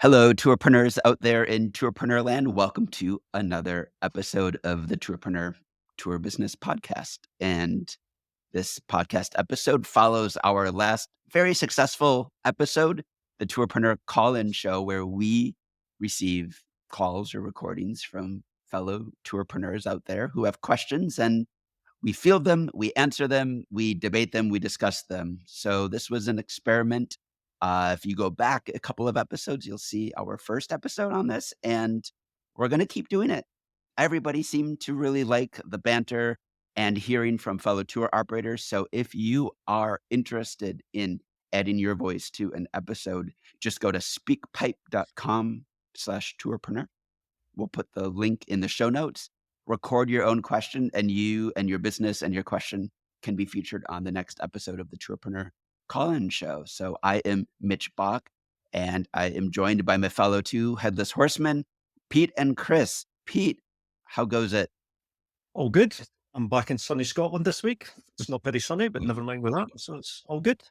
Hello, tourpreneurs out there in tourpreneur land. Welcome to another episode of the Tourpreneur Tour Business Podcast. And this podcast episode follows our last very successful episode, the Tourpreneur Call-In Show, where we receive calls or recordings from fellow tourpreneurs out there who have questions, and we field them, we answer them, we debate them, we discuss them. So this was an experiment. If you go back a couple of episodes, you'll see our first episode on this, and we're going to keep doing it. Everybody seemed to really like the banter and hearing from fellow tour operators. So if you are interested in adding your voice to an episode, just go to speakpipe.com/tourpreneur. We'll put the link in the show notes. Record your own question, and you and your business and your question can be featured on the next episode of the Tourpreneur Call-In Show. So I am Mitch Bach, and I am joined by my fellow two headless horsemen, Pete and Chris. Pete, how goes it? All good. I'm back in sunny Scotland this week. It's not very sunny, but never mind with that. So it's all good.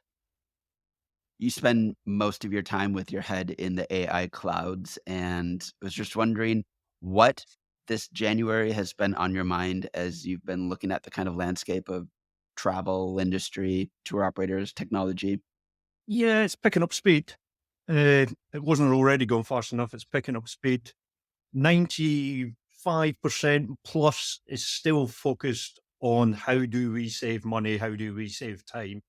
You spend most of your time with your head in the AI clouds, and I was just wondering what this January has been on your mind as you've been looking at the kind of landscape of travel industry, tour operators, technology. Yeah, it's picking up speed. It wasn't already going fast enough. It's picking up speed. 95% plus is still focused on how do we save money? How do we save time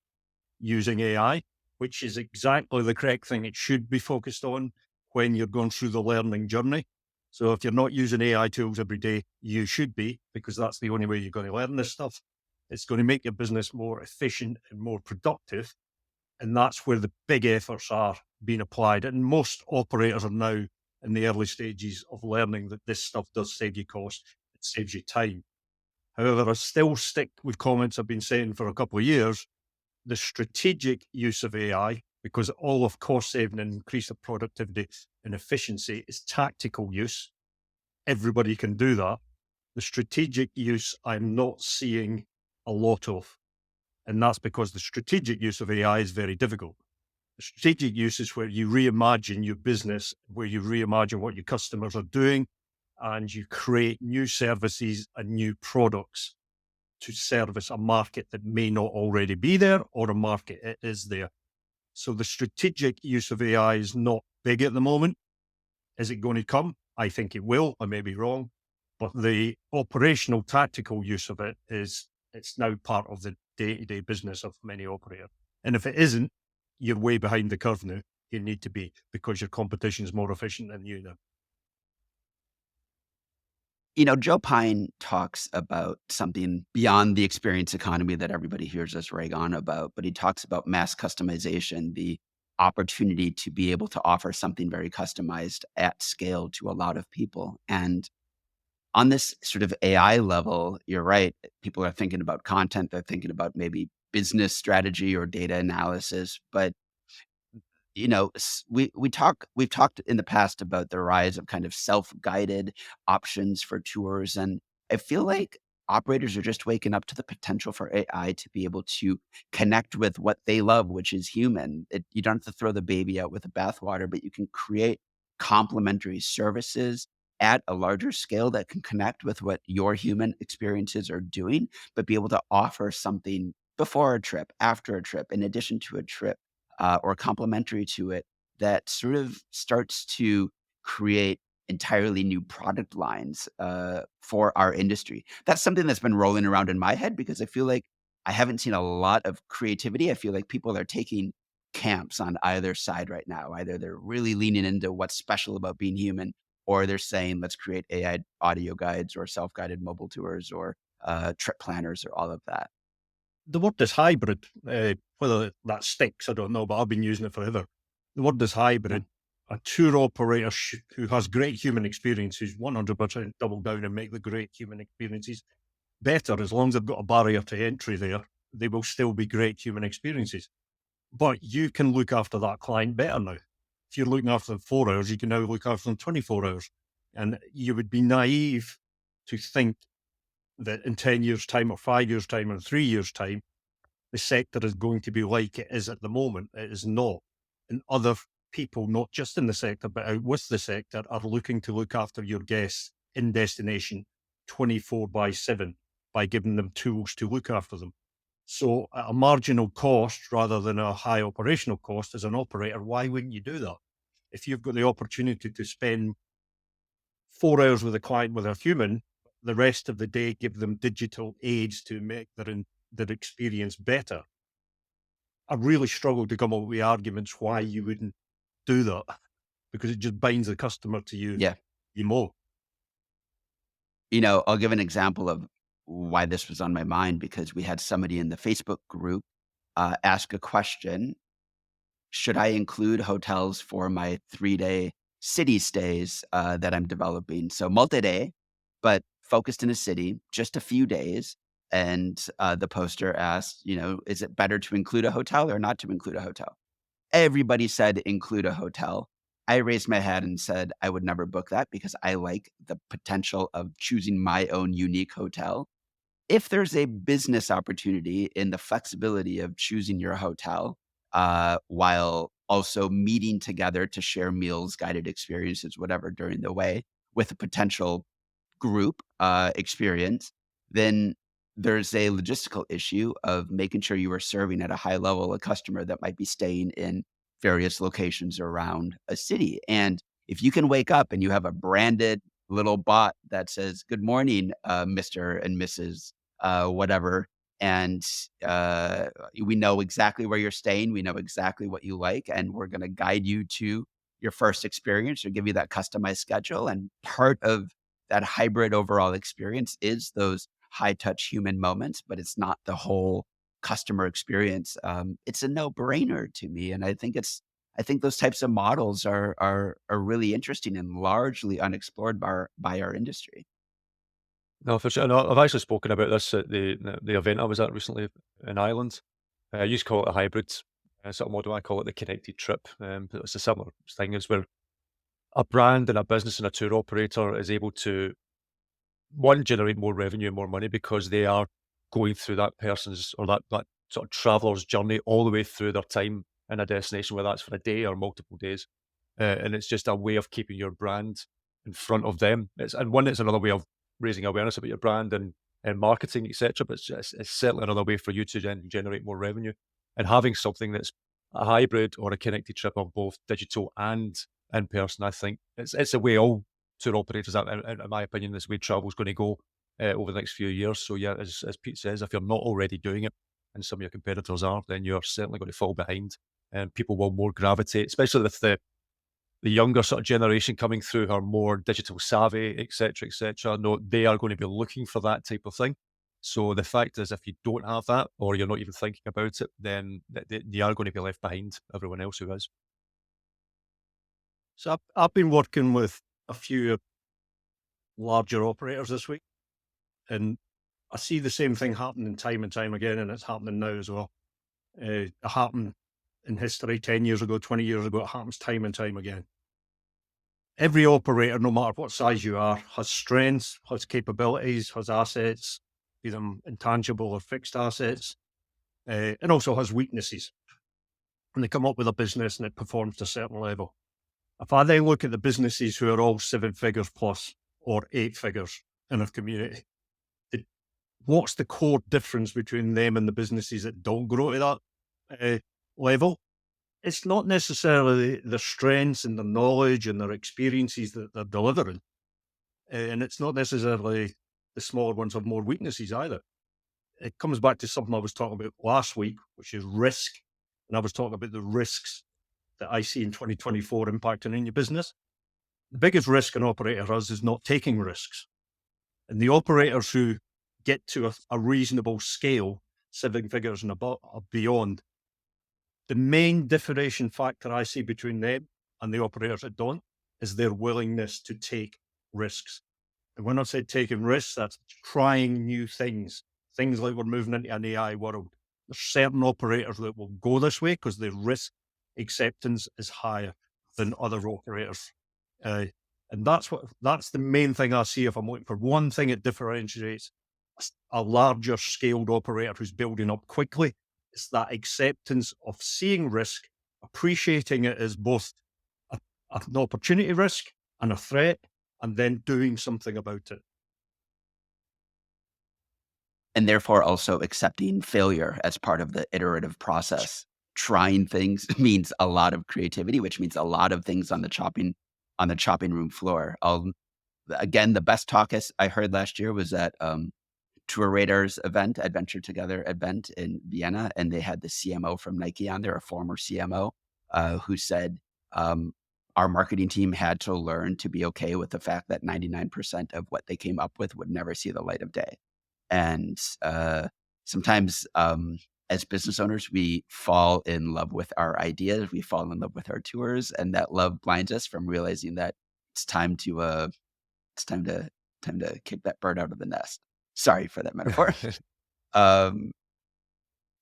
using AI, which is exactly the correct thing it should be focused on when you're going through the learning journey. So if you're not using AI tools every day, you should be, because that's the only way you're going to learn this stuff. It's going to make your business more efficient and more productive. And that's where the big efforts are being applied. And most operators are now in the early stages of learning that this stuff does save you cost, it saves you time. However, I still stick with comments I've been saying for a couple of years. The strategic use of AI, because all of cost saving and increase of productivity and efficiency is tactical use. Everybody can do that. The strategic use, I'm not seeing a lot of. And that's because the strategic use of AI is very difficult. The strategic use is where you reimagine your business, where you reimagine what your customers are doing, and you create new services and new products to service a market that may not already be there or a market it is there. So the strategic use of AI is not big at the moment. Is it going to come? I think it will. I may be wrong, but the operational tactical use of it it's now part of the day-to-day business of many operators. And if it isn't, you're way behind the curve now. You need to be, because your competition is more efficient than you now. Joe Pine talks about something beyond the experience economy that everybody hears us rag on about, but he talks about mass customization, the opportunity to be able to offer something very customized at scale to a lot of people. And on this sort of AI level, you're right. People are thinking about content, they're thinking about maybe business strategy or data analysis, but we've talked in the past about the rise of kind of self-guided options for tours, and I feel like operators are just waking up to the potential for AI to be able to connect with what they love, which is human. You don't have to throw the baby out with the bathwater, but you can create complementary services at a larger scale that can connect with what your human experiences are doing, but be able to offer something before a trip, after a trip, in addition to a trip, or complementary to it, that sort of starts to create entirely new product lines for our industry. That's something that's been rolling around in my head because I feel like I haven't seen a lot of creativity. I feel like people are taking camps on either side right now. Either they're really leaning into what's special about being human, or they're saying, let's create AI audio guides or self guided mobile tours or trip planners or all of that. The word is hybrid. Whether that sticks, I don't know, but I've been using it forever. The word is Yeah. hybrid. A tour operator who has great human experiences, 100% double down and make the great human experiences better. As long as they've got a barrier to entry there, they will still be great human experiences. But you can look after that client better now. If you're looking after them 4 hours, you can now look after them 24 hours. And you would be naive to think that in 10 years' time or 5 years' time or 3 years' time, the sector is going to be like it is at the moment. It is not. And other people, not just in the sector, but out with the sector, are looking to look after your guests in destination 24 by 7 by giving them tools to look after them. So at a marginal cost rather than a high operational cost as an operator, why wouldn't you do that? If you've got the opportunity to spend 4 hours with a client with a human, the rest of the day give them digital aids to make their experience better. I really struggle to come up with arguments why you wouldn't do that because it just binds the customer to you Yeah. you more. I'll give an example of why this was on my mind because we had somebody in the Facebook group, ask a question. Should I include hotels for my 3-day city stays, that I'm developing? So multi-day, but focused in a city, just a few days. And, the poster asked, "Is it better to include a hotel or not to include a hotel?" Everybody said include a hotel. I raised my hand and said I would never book that because I like the potential of choosing my own unique hotel. If there's a business opportunity in the flexibility of choosing your hotel, while also meeting together to share meals, guided experiences, whatever during the way with a potential group, experience, then there's a logistical issue of making sure you are serving at a high level a customer that might be staying in various locations around a city. And if you can wake up and you have a branded little bot that says, "Good morning, Mr. and Mrs. Whatever," and we know exactly where you're staying, we know exactly what you like, and we're going to guide you to your first experience or give you that customized schedule. And part of that hybrid overall experience is those high touch human moments, but it's not the whole customer experience. It's a no brainer to me, and I think those types of models are really interesting and largely unexplored by our industry. No, for sure. No, I've actually spoken about this at the event I was at recently in Ireland. I used to call it a hybrid sort of model. I call it the connected trip. But it's a similar thing as where a brand and a business and a tour operator is able to one generate more revenue and more money because they are going through that person's or that sort of traveler's journey all the way through their time in a destination, whether that's for a day or multiple days. And it's just a way of keeping your brand in front of them. It's another way of raising awareness about your brand and marketing, etc. But it's certainly another way for you to generate more revenue. And having something that's a hybrid or a connected trip of both digital and in person, I think it's a way all tour operators, in my opinion, this way travel's going to go over the next few years. So yeah, as Pete says, if you're not already doing it, and some of your competitors are, then you're certainly going to fall behind, and people will more gravitate, especially with the younger sort of generation coming through who are more digital savvy, et cetera, et cetera. No, they are going to be looking for that type of thing. So the fact is, if you don't have that, or you're not even thinking about it, then you are going to be left behind everyone else who is. So I've been working with a few larger operators this week, and I see the same thing happening time and time again, and it's happening now as well. It happened in history 10 years ago, 20 years ago. It happens time and time again. Every operator, no matter what size you are, has strengths, has capabilities, has assets, be them intangible or fixed assets, and also has weaknesses. And they come up with a business and it performs to a certain level. If I then look at the businesses who are all 7 figures plus or 8 figures in a community, what's the core difference between them and the businesses that don't grow to that level? It's not necessarily their strengths and their knowledge and their experiences that they're delivering. And it's not necessarily the smaller ones have more weaknesses either. It comes back to something I was talking about last week, which is risk. And I was talking about the risks that I see in 2024 impacting in your business. The biggest risk an operator has is not taking risks. And the operators who get to a reasonable scale, 7 figures and above, or beyond, the main differentiation factor I see between them and the operators that don't is their willingness to take risks. And when I say taking risks, that's trying new things, things like we're moving into an AI world. There's certain operators that will go this way because their risk acceptance is higher than other operators. And that's the main thing I see if I'm looking for one thing that differentiates a larger scaled operator who's building up quickly. It's that acceptance of seeing risk appreciating it as both an opportunity risk and a threat, and then doing something about it. And therefore also accepting failure as part of the iterative process. Trying things means a lot of creativity, which means a lot of things on the chopping room floor. Again, the best talk I heard last year was at Tourradar's event, Adventure Together event in Vienna, and they had the CMO from Nike on there, a former CMO, who said, our marketing team had to learn to be okay with the fact that 99% of what they came up with would never see the light of day. And sometimes, as business owners, we fall in love with our ideas, we fall in love with our tours, and that love blinds us from realizing that it's time to it's time to kick that bird out of the nest. Sorry for that metaphor. Um,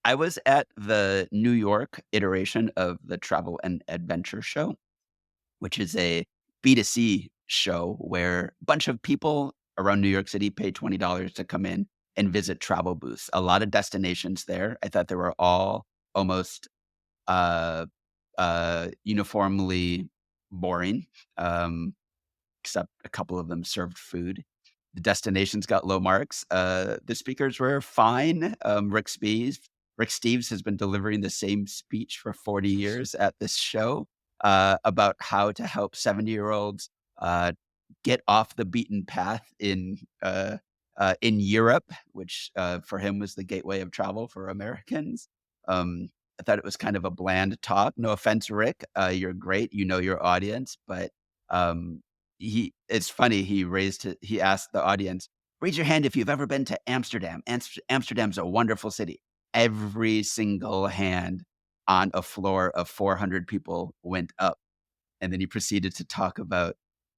I was at the New York iteration of the Travel and Adventure Show, which is a B2C show where a bunch of people around New York City pay $20 to come in and visit travel booths. A lot of destinations there. I thought they were all almost uh, uniformly boring. Except a couple of them served food. The destinations got low marks. The speakers were fine. Rick Steves has been delivering the same speech for 40 years at this show about how to help 70-year-olds get off the beaten path in Europe, which for him was the gateway of travel for Americans. I thought it was kind of a bland talk. No offense, Rick. You're great. You know your audience, but um, it's funny, he asked the audience, "Raise your hand if you've ever been to Amsterdam. Amsterdam's a wonderful city." Every single hand on a floor of 400 people went up, and then he proceeded to talk about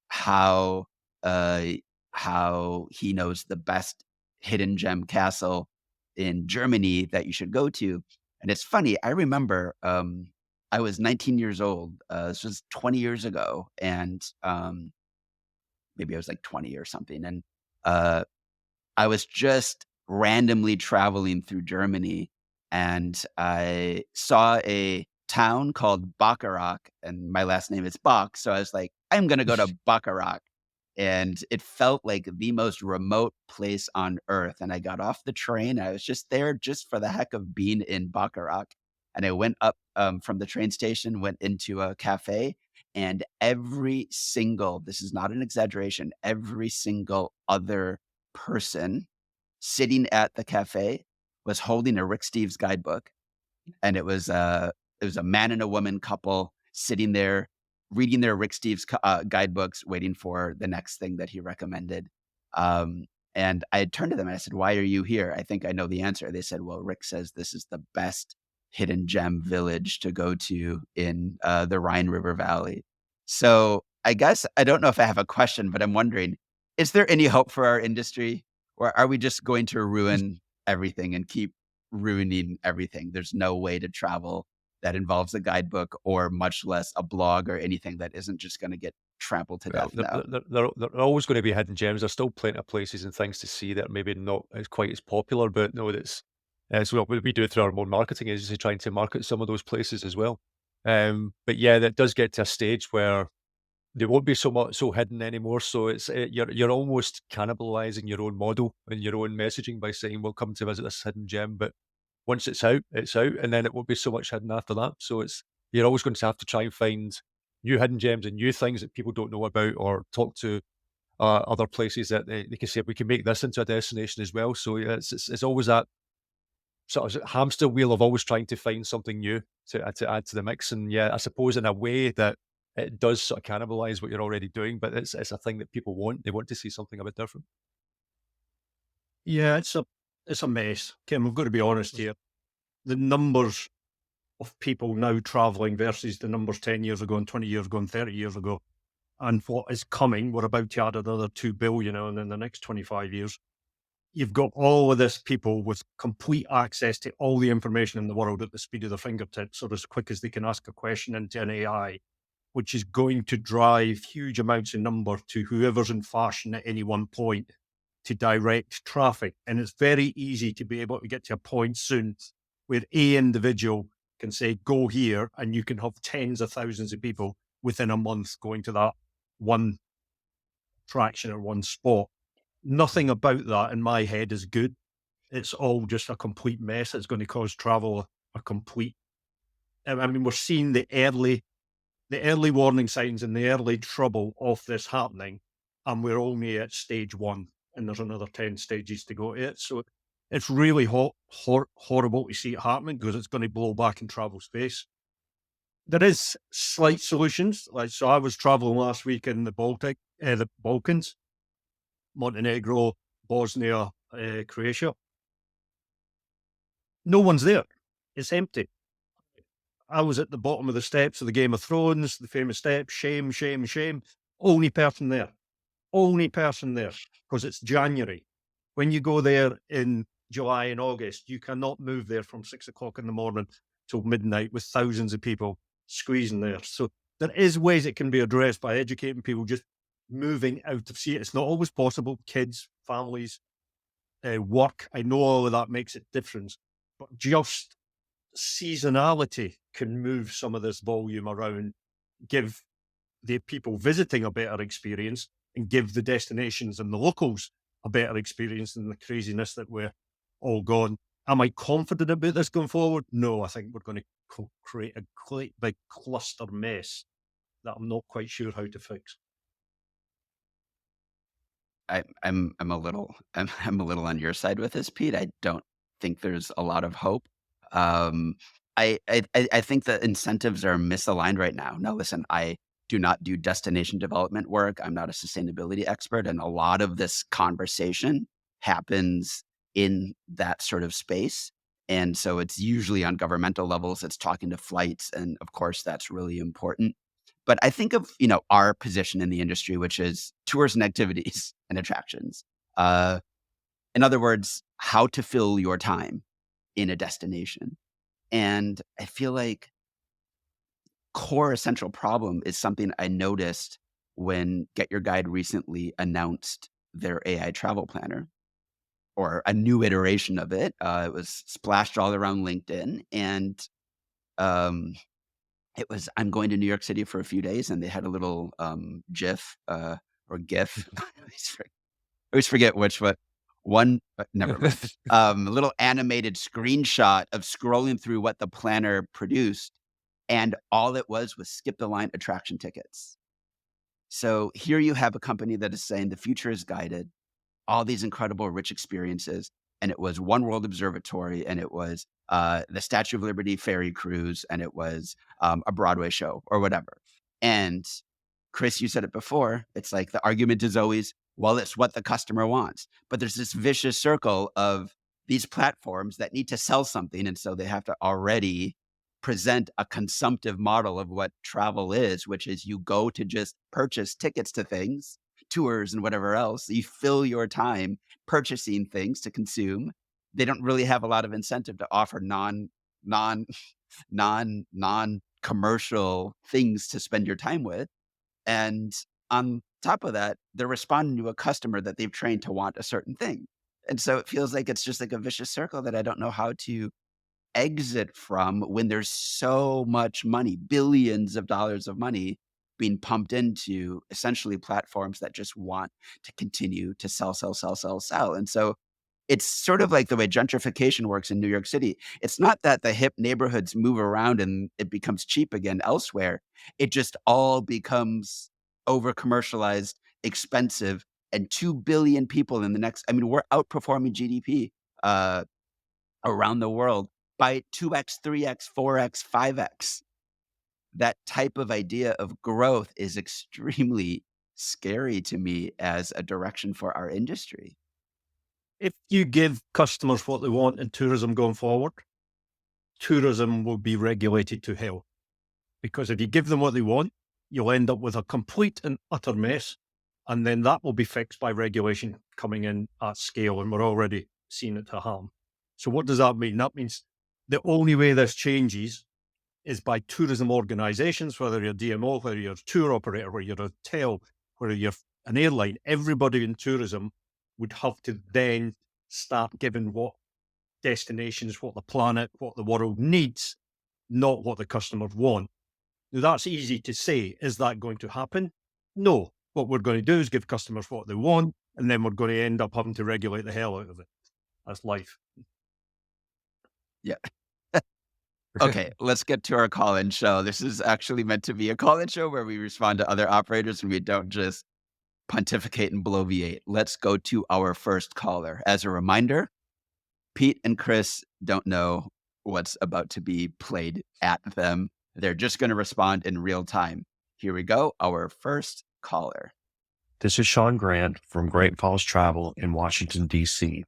how, uh, how he knows the best hidden gem castle in Germany that you should go to, and it's funny, I remember, I was 19 years old, this was 20 years ago, and, maybe I was like 20 or something, and, uh, I was just randomly traveling through Germany, and I saw a town called Bacharach, and my last name is Bach, so I was like, "I'm gonna go to Bacharach," and it felt like the most remote place on earth, and I got off the train, I was just there just for the heck of being in Bacharach, and I went up, from the train station, went into a cafe, and every single this is not an exaggeration, every single other person sitting at the cafe was holding a Rick Steves guidebook, and it was a man and a woman couple sitting there reading their Rick Steves guidebooks, waiting for the next thing that he recommended. Um, and I had turned to them and I said, "Why are you here? I think I know the answer." They said, "Well, Rick says this is the best hidden gem village to go to in the Rhine River Valley." So I guess I don't know if I have a question, but I'm wondering, is there any hope for our industry, or are we just going to ruin everything and keep ruining everything? There's no way to travel that involves a guidebook or much less a blog or anything that isn't just gonna get trampled to Well, death now. there are always gonna be hidden gems. There's still plenty of places and things to see that are maybe not as quite as popular, but no, that's so what we do through our own marketing agency, trying to market some of those places as well. But yeah, that does get to a stage where they won't be so hidden anymore. So it's you're almost cannibalizing your own model and your own messaging by saying, "Well, come to visit this hidden gem," but once it's out, and then it won't be so much hidden after that. So it's you're always going to have to try and find new hidden gems and new things that people don't know about, or talk to other places that they can say we can make this into a destination as well. So yeah, it's always that sort of hamster wheel of always trying to find something new to add to the mix. And yeah, I suppose in a way that it does sort of cannibalize what you're already doing, but it's a thing that people want. They want to see something a bit different. Yeah, it's a mess. Kim, we've got to be honest here. The numbers of people now traveling versus the numbers 10 years ago and 20 years ago and 30 years ago, and what is coming, we're about to add another 2 billion on in the next 25 years. You've got all of this people with complete access to all the information in the world at the speed of their fingertips, or as quick as they can ask a question into an AI, which is going to drive huge amounts of number to whoever's in fashion at any one point to direct traffic. And it's very easy to be able to get to a point soon where a individual can say, go here, and you can have tens of thousands of people within a month going to that one attraction or one spot. Nothing about that in my head is good. It's all just a complete mess. It's going to cause travel a complete. I mean, we're seeing the early warning signs and the early trouble of this happening, and we're only at stage one, and there's another 10 stages to go to it. So it's really horrible to see it happening because it's going to blow back in travel space. There is slight solutions. Like, so I was traveling last week in the Balkans, Montenegro, Bosnia, Croatia. No one's there. It's empty. I was at the bottom of the steps of the Game of Thrones, the famous steps. Shame, shame, shame. Only person there. Only person there, because it's January. When you go there in July and August, you cannot move there from 6 o'clock in the morning till midnight with thousands of people squeezing there. So there is ways it can be addressed by educating people, just moving out of see it. It's not always possible. Kids, families, work. I know all of that makes it different, but just seasonality can move some of this volume around, give the people visiting a better experience, and give the destinations and the locals a better experience than the craziness that we're all gone. Am I confident about this going forward? No, I think we're going to create a quite big cluster mess that I'm not quite sure how to fix. I'm a little I'm a little on your side with this, Pete. I don't think there's a lot of hope. Um, I think the incentives are misaligned right now. Now, listen, I do not do destination development work. I'm not a sustainability expert, and a lot of this conversation happens in that sort of space. And so it's usually on governmental levels. It's talking to flights, and of course, that's really important. But I think of, our position in the industry, which is tours and activities and attractions. Uh, in other words, how to fill your time in a destination. And I feel like core essential problem is something I noticed when Get Your Guide recently announced their AI travel planner or a new iteration of it. It was splashed all around LinkedIn, and um, it was, "I'm going to New York City for a few days," and they had a little, GIF, or GIF. I always forget which one never mind. A little animated screenshot of scrolling through what the planner produced, and all it was skip the line attraction tickets. So here you have a company that is saying the future is guided, all these incredible rich experiences, and it was One World Observatory, and it was, the Statue of Liberty ferry cruise, and it was, a Broadway show or whatever. And Chris, you said it before, it's like the argument is always, well, it's what the customer wants. But there's this vicious circle of these platforms that need to sell something, and so they have to already present a consumptive model of what travel is, which is you go to just purchase tickets to things, tours and whatever else. You fill your time purchasing things to consume. They don't really have a lot of incentive to offer non non-commercial things to spend your time with. And on top of that, they're responding to a customer that they've trained to want a certain thing. And so it feels like it's just like a vicious circle that I don't know how to exit from when there's so much money, billions of dollars of money being pumped into essentially platforms that just want to continue to sell, sell, sell, sell, sell. And so it's sort of like the way gentrification works in New York City. It's not that the hip neighborhoods move around and it becomes cheap again elsewhere. It just all becomes over commercialized, expensive, and 2 billion people in the next, I mean, we're outperforming GDP uh, around the world by 2x, 3x, 4x, 5x. That type of idea of growth is extremely scary to me as a direction for our industry. If you give customers what they want in tourism going forward, tourism will be regulated to hell. Because if you give them what they want, you'll end up with a complete and utter mess. And then that will be fixed by regulation coming in at scale. And we're already seeing it to harm. So what does that mean? That means the only way this changes is by tourism organizations, whether you're DMO, whether you're a tour operator, whether you're a hotel, whether you're an airline, everybody in tourism would have to then start giving what destinations, what the planet, what the world needs not what the customers want. Now, that's easy to say. Is that going to happen? No. What we're going to do is give customers what they want, and then we're going to end up having to regulate the hell out of it. That's life. Yeah. Okay, let's get to our call-in show. This is actually meant to be a call-in show where we respond to other operators and we don't just pontificate and bloviate. Let's go to our first caller. As a reminder, Pete and Chris don't know what's about to be played at them. They're just going to respond in real time. Here we go. Our first caller. This is Sean Grant from Great Falls Travel in Washington, D.C.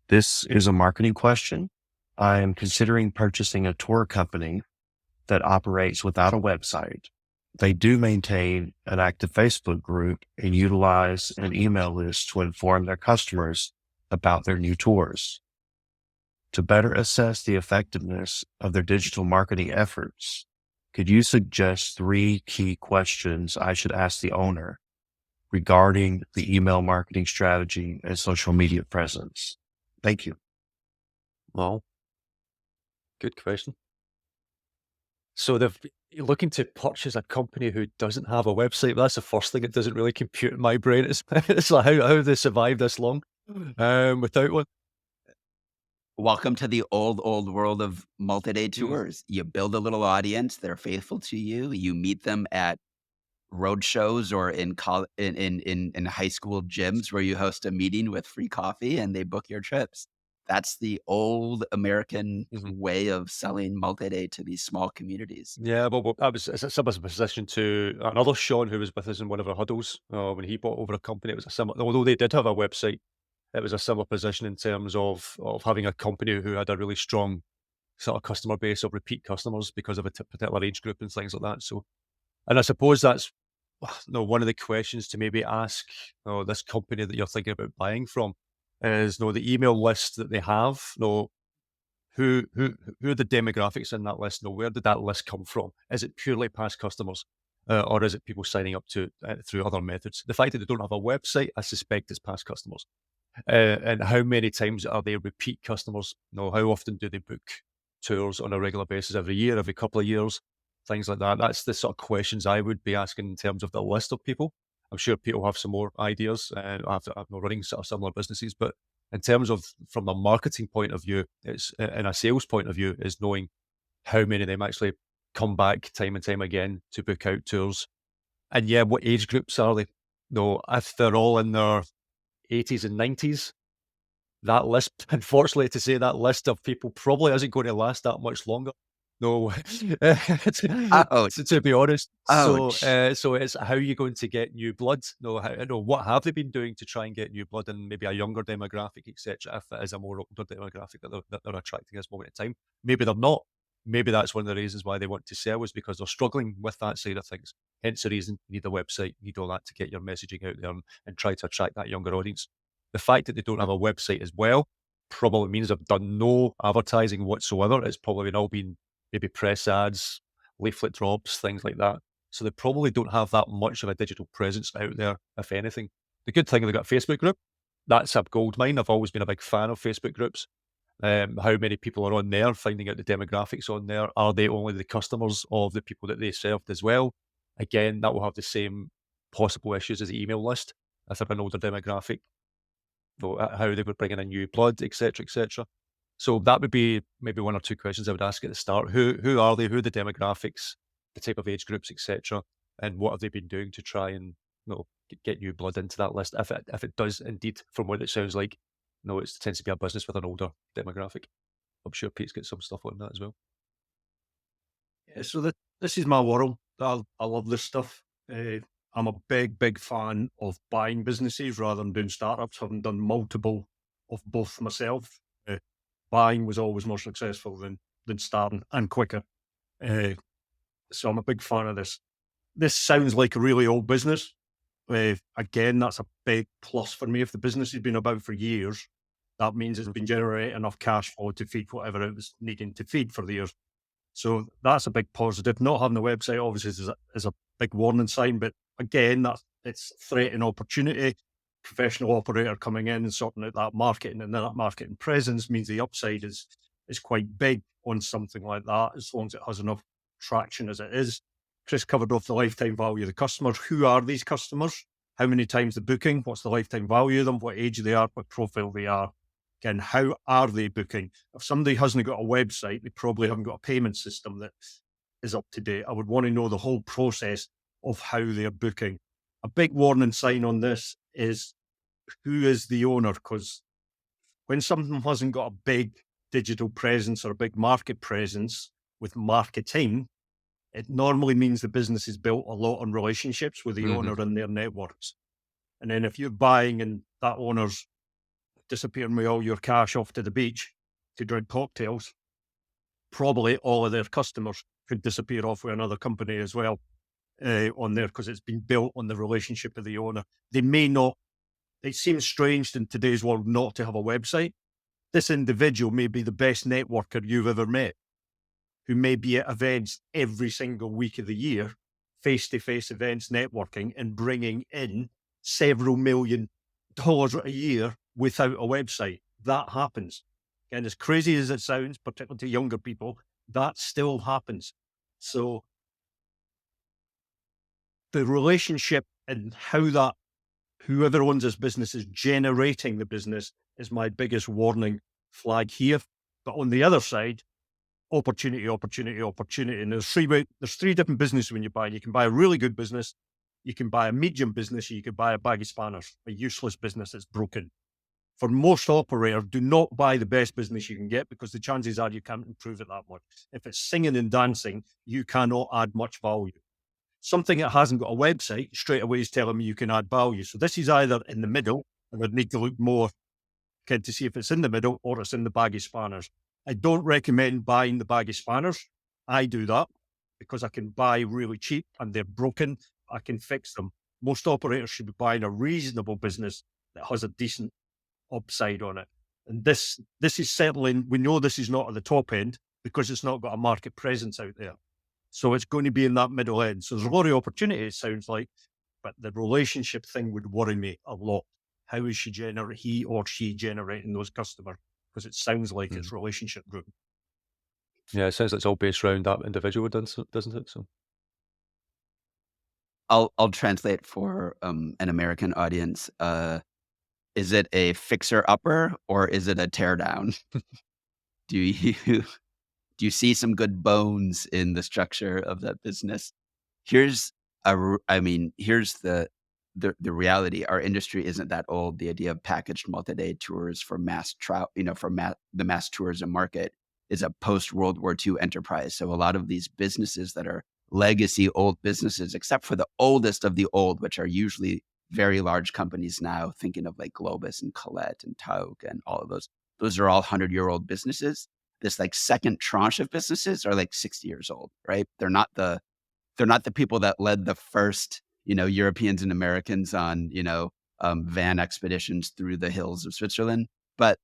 This is a marketing question. I am considering purchasing a tour company that operates without a website. They do maintain an active Facebook group and utilize an email list to inform their customers about their new tours. To better assess the effectiveness of their digital marketing efforts, could you suggest 3 key questions I should ask the owner regarding the email marketing strategy and social media presence? Thank you. Well, good question. So you're looking to purchase a company who doesn't have a website. That's the first thing that doesn't really compute in my brain. It's like how have they survived this long without one? Welcome to the old world of multi-day Mm. tours. You build a little audience. They're faithful to you. You meet them at road shows or in high school gyms where you host a meeting with free coffee and they book your trips. That's the old American Mhm. way of selling multi-day to these small communities. Yeah, well, it's a similar position to another Sean who was with us in one of our huddles when he bought over a company. It was a similar, although they did have a website, it was a similar position in terms of having a company who had a really strong sort of customer base of repeat customers because of a particular age group and things like that. So, and I suppose that's one of the questions to maybe ask this company that you're thinking about buying from is the email list that they have. Who are the demographics in that list? Where did that list come from? Is it purely past customers, or is it people signing up to through other methods? The fact that they don't have a website, I suspect, is past customers. And how many times are they repeat customers? How often do they book tours on a regular basis? Every year, every couple of years, things like that. That's the sort of questions I would be asking in terms of the list of people. I'm sure people have some more ideas. I'm not running sort of similar businesses, but in terms of from a marketing point of view, it's and a sales point of view, is knowing how many of them actually come back time and time again to book out tours. And yeah, what age groups are they? No, if they're all in their 80s and 90s, that list, unfortunately to say, that list of people probably isn't going to last that much longer. No, to Ouch. be honest. So, Ouch. so it's how you're going to get new blood. What have they been doing to try and get new blood and maybe a younger demographic, etc. If it is a more older demographic that they're attracting at this moment in time, maybe they're not. Maybe that's one of the reasons why they want to sell is because they're struggling with that side of things. Hence the reason you need a website, you need all that to get your messaging out there and try to attract that younger audience. The fact that they don't have a website as well probably means they've done no advertising whatsoever. It's probably all been maybe press ads, leaflet drops, things like that. So they probably don't have that much of a digital presence out there, if anything. The good thing, they've got a Facebook group. That's a gold mine. I've always been a big fan of Facebook groups. How many people are on there, finding out the demographics on there. Are they only the customers of the people that they served as well? Again, that will have the same possible issues as the email list if they're an older demographic. How they would bring in a new blood, etc., etc. So that would be maybe 1 or 2 questions I would ask at the start. Who are they? Who are the demographics, the type of age groups, etc., and what have they been doing to try and get new blood into that list? If it does indeed, from what it sounds like, it tends to be a business with an older demographic. I'm sure Pete's got some stuff on that as well. Yeah, so this is my world. I love this stuff. I'm a big fan of buying businesses rather than doing startups, having done multiple of both myself. Buying was always more successful than starting and quicker. So I'm a big fan of this. This sounds like a really old business. Again, that's a big plus for me. If the business has been about for years, that means it's been generating enough cash flow to feed whatever it was needing to feed for the years. So that's a big positive. Not having a website obviously is a big warning sign, but again, it's threat and opportunity. Professional operator coming in and sorting out that marketing, and then that marketing presence means the upside is is quite big on something like that, as long as it has enough traction as it is. Chris covered off the lifetime value of the customers. Who are these customers? How many times the booking? What's the lifetime value of them? What age they are? What profile they are? Again, how are they booking? If somebody hasn't got a website, they probably haven't got a payment system that is up to date. I would want to know the whole process of how they're booking. A big warning sign on this is who is the owner? Because when someone hasn't got a big digital presence or a big market presence with marketing, it normally means the business is built a lot on relationships with the owner and their networks. And then if you're buying and that owner's disappearing with all your cash off to the beach to drink cocktails, probably all of their customers could disappear off with another company as well on there, because it's been built on the relationship of the owner. They may not, it seems strange in today's world not to have a website. This individual may be the best networker you've ever met, who may be at events every single week of the year, face-to-face events, networking, and bringing in several $1 million a year without a website. That happens. And as crazy as it sounds, particularly to younger people, that still happens. So the relationship and how that whoever owns this business is generating the business is my biggest warning flag here. But on the other side, opportunity. And there's three different businesses when you buy. You can buy a really good business, you can buy a medium business, or you can buy a bag of spanners, a useless business that's broken. For most operators, do not buy the best business you can get, because the chances are you can't improve it that much. If it's singing and dancing, you cannot add much value. Something that hasn't got a website straight away is telling me you can add value. So this is either in the middle, and I'd need to look more to see if it's in the middle or it's in the bag of spanners. I don't recommend buying the bag of spanners. I do that because I can buy really cheap and they're broken. I can fix them. Most operators should be buying a reasonable business that has a decent upside on it. And this is settling. We know this is not at the top end because it's not got a market presence out there. So it's going to be in that middle end. So there's a lot of opportunity, it sounds like, but the relationship thing would worry me a lot. How is he or she generating those customers? Because it sounds like it's relationship driven. Yeah, it sounds like it's all based around that individual, doesn't it? So I'll translate for an American audience. Is it a fixer upper or is it a tear down? Do you do you see some good bones in the structure of that business? Here's here's the reality. Our industry isn't that old. The idea of packaged multi-day tours for mass travel, for the mass tourism market is a post World War II enterprise. So a lot of these businesses that are legacy old businesses, except for the oldest of the old, which are usually very large companies now, thinking of like Globus and Colette and Tauk and all of those are all 100-year-old businesses. This like second tranche of businesses are like 60 years old, right? They're not the people that led the first, Europeans and Americans on, van expeditions through the hills of Switzerland, but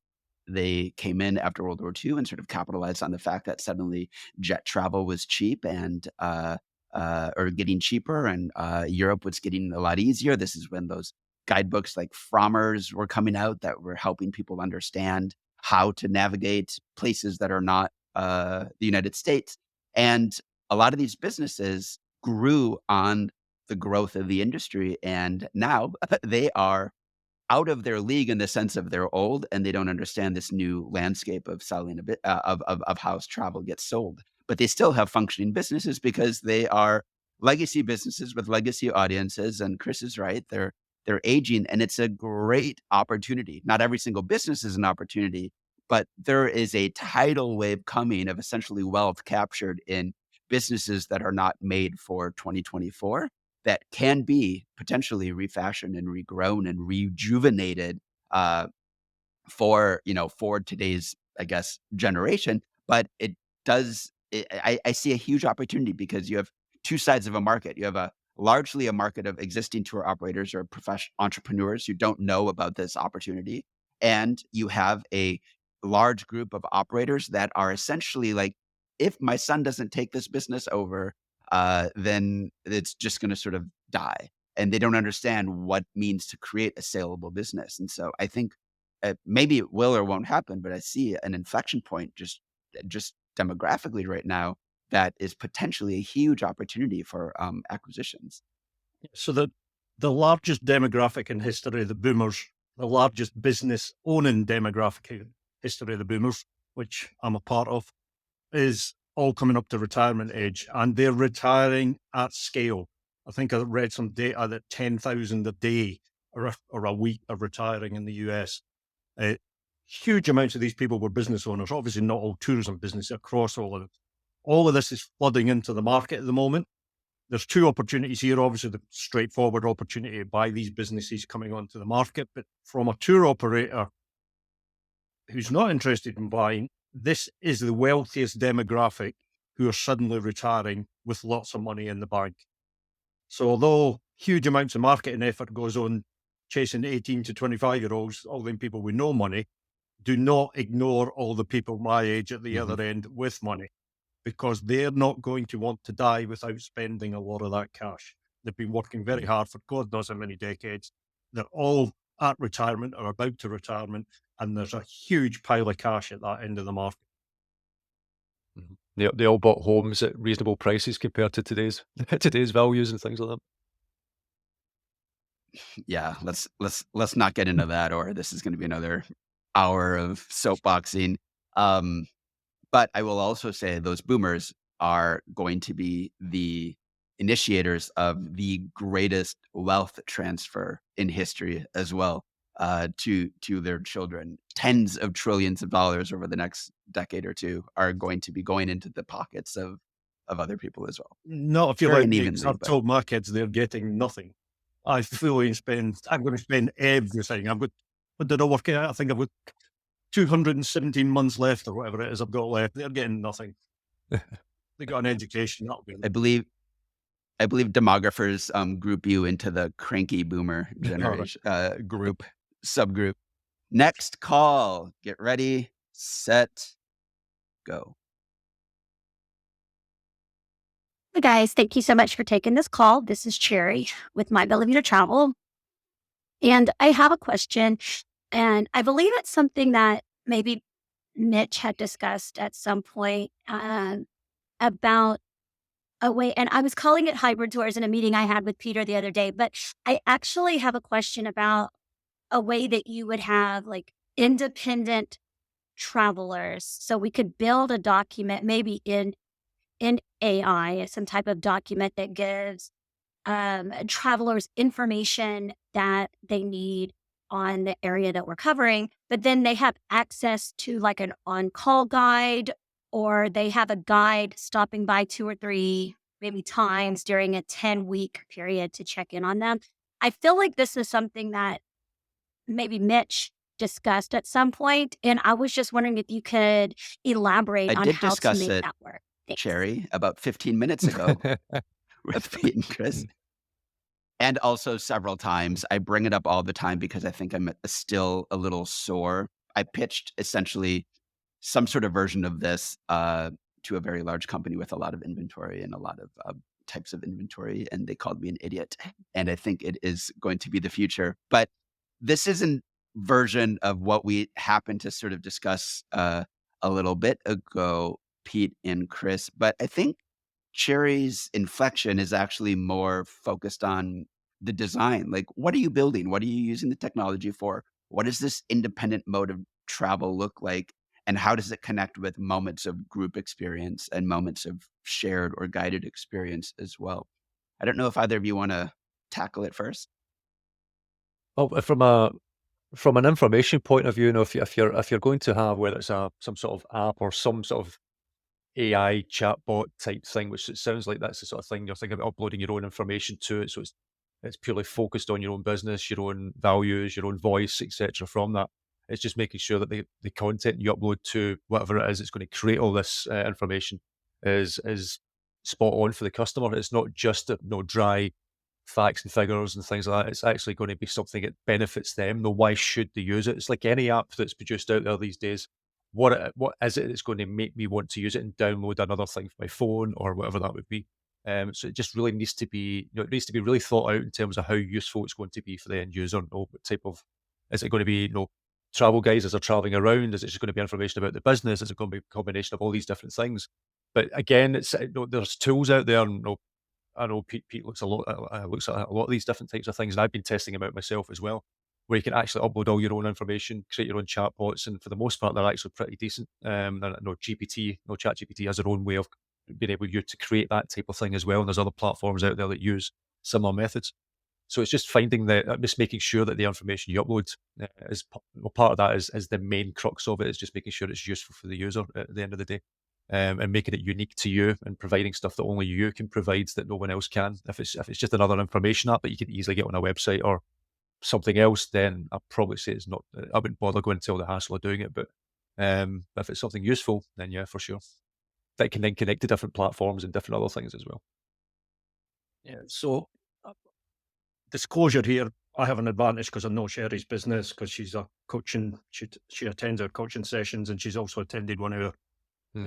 they came in after World War II and sort of capitalized on the fact that suddenly jet travel was cheap and, or getting cheaper, and Europe was getting a lot easier. This is when those guidebooks like Frommer's were coming out that were helping people understand how to navigate places that are not the United States. And a lot of these businesses grew on the growth of the industry, and now they are out of their league in the sense of they're old and they don't understand this new landscape of selling a bit of how travel gets sold. But they still have functioning businesses because they are legacy businesses with legacy audiences. And Chris is right; they're aging, and it's a great opportunity. Not every single business is an opportunity, but there is a tidal wave coming of essentially wealth captured in businesses that are not made for 2024 that can be potentially refashioned and regrown and rejuvenated for today's, I guess, generation. But I see a huge opportunity because you have two sides of a market. You have largely a market of existing tour operators or professional entrepreneurs who don't know about this opportunity, and you have a large group of operators that are essentially like, if my son doesn't take this business over, then it's just going to sort of die. And they don't understand what it means to create a saleable business. And so I think maybe it will or won't happen, but I see an inflection point just just demographically right now, that is potentially a huge opportunity for acquisitions. So the largest demographic in history, the boomers, the largest business owning demographic in history, the boomers, which I'm a part of, is all coming up to retirement age, and they're retiring at scale. I think I read some data that 10,000 a day or a week are retiring in the US. Uh, Huge amounts of these people were business owners, obviously not all tourism business across all of it. All of this is flooding into the market at the moment. There's two opportunities here. Obviously, the straightforward opportunity to buy these businesses coming onto the market, but from a tour operator who's not interested in buying, this is the wealthiest demographic who are suddenly retiring with lots of money in the bank. So although huge amounts of marketing effort goes on chasing 18 to 25-year-olds, all them people with no money, do not ignore all the people my age at the Mhm. other end with money, because they're not going to want to die without spending a lot of that cash. They've been working very hard for God knows how many decades. They're all at retirement or about to retirement, and there's a huge pile of cash at that end of the market. Mhm. They all bought homes at reasonable prices compared to today's today's values and things like that. Yeah, let's not get into that, or this is going to be another hour of soapboxing. Um, But I will also say those boomers are going to be the initiators of the greatest wealth transfer in history as well, to their children. Tens of trillions of dollars over the next decade or 2 are going to be going into the pockets of other people as well. Not if you Very like me, 'cause unevenly, I've but told my kids they're getting nothing. I'm going to spend everything. What did I work out? I think I've got 217 months left or whatever it is I've got left. They're getting nothing. They got an education. That'll be I believe I believe demographers, group you into the cranky boomer all right. generation group, subgroup. Next call. Get ready, set, go. Hey guys, thank you so much for taking this call. This is Cherry with My Ability to Travel. And I have a question, and I believe it's something that maybe Mitch had discussed at some point about a way, and I was calling it hybrid tours in a meeting I had with Peter the other day. But I actually have a question about a way that you would have like independent travelers. So we could build a document, maybe in AI, some type of document that gives travelers information that they need on the area that we're covering, but then they have access to like an on call guide, or they have a guide stopping by 2 or 3 maybe times during a 10-week period to check in on them. I feel like this is something that maybe Mitch discussed at some point, and I was just wondering if you could elaborate I on did how to discuss make it, that work. Thanks. Cherry, about 15 minutes ago with Pete and Chris, and also several times. I bring it up all the time because I think I'm still a little sore. I pitched essentially some sort of version of this, to a very large company with a lot of inventory and a lot of, types of inventory, and they called me an idiot, and I think it is going to be the future. But this isn't version of what we happened to sort of discuss, a little bit ago, Pete and Chris, but I think Cherry's inflection is actually more focused on the design. Like, what are you building? What are you using the technology for? What does this independent mode of travel look like? And how does it connect with moments of group experience and moments of shared or guided experience as well? I don't know if either of you want to tackle it first. Well, from an information point of view, if you're going to have whether it's a some sort of app or some sort of AI chatbot type thing, which it sounds like that's the sort of thing you're thinking about uploading your own information to it, so it's purely focused on your own business, your own values, your own voice, etc. From that, it's just making sure that the content you upload to whatever it is that's going to create all this information is spot on for the customer. It's not just dry facts and figures and things like that. It's actually going to be something that benefits them. Now, why should they use it? It's like any app that's produced out there these days. What is it that's going to make me want to use it and download another thing for my phone or whatever that would be? So it just really needs to be, it needs to be really thought out in terms of how useful it's going to be for the end user. What type of, is it going to be, travel guides as they're traveling around? Is it just going to be information about the business? Is it going to be a combination of all these different things? But again, there's tools out there. I know Pete looks looks at a lot of these different types of things, and I've been testing them out myself as well, where you can actually upload all your own information, create your own chatbots, and for the most part, they're actually pretty decent. Chat GPT has their own way of being able to create that type of thing as well, and there's other platforms out there that use similar methods. So it's just just making sure that the information you upload part of that is the main crux of it, is just making sure it's useful for the user at the end of the day. And making it unique to you and providing stuff that only you can provide that no one else can. If it's just another information app that you can easily get on a website or something else, then I'd probably say it's not. I wouldn't bother going through the hassle of doing it. But if it's something useful, then yeah, for sure. That can then connect to different platforms and different other things as well. Yeah. So disclosure here, I have an advantage because I know Sherry's business, because she's a coaching, she attends our coaching sessions, and she's also attended one of our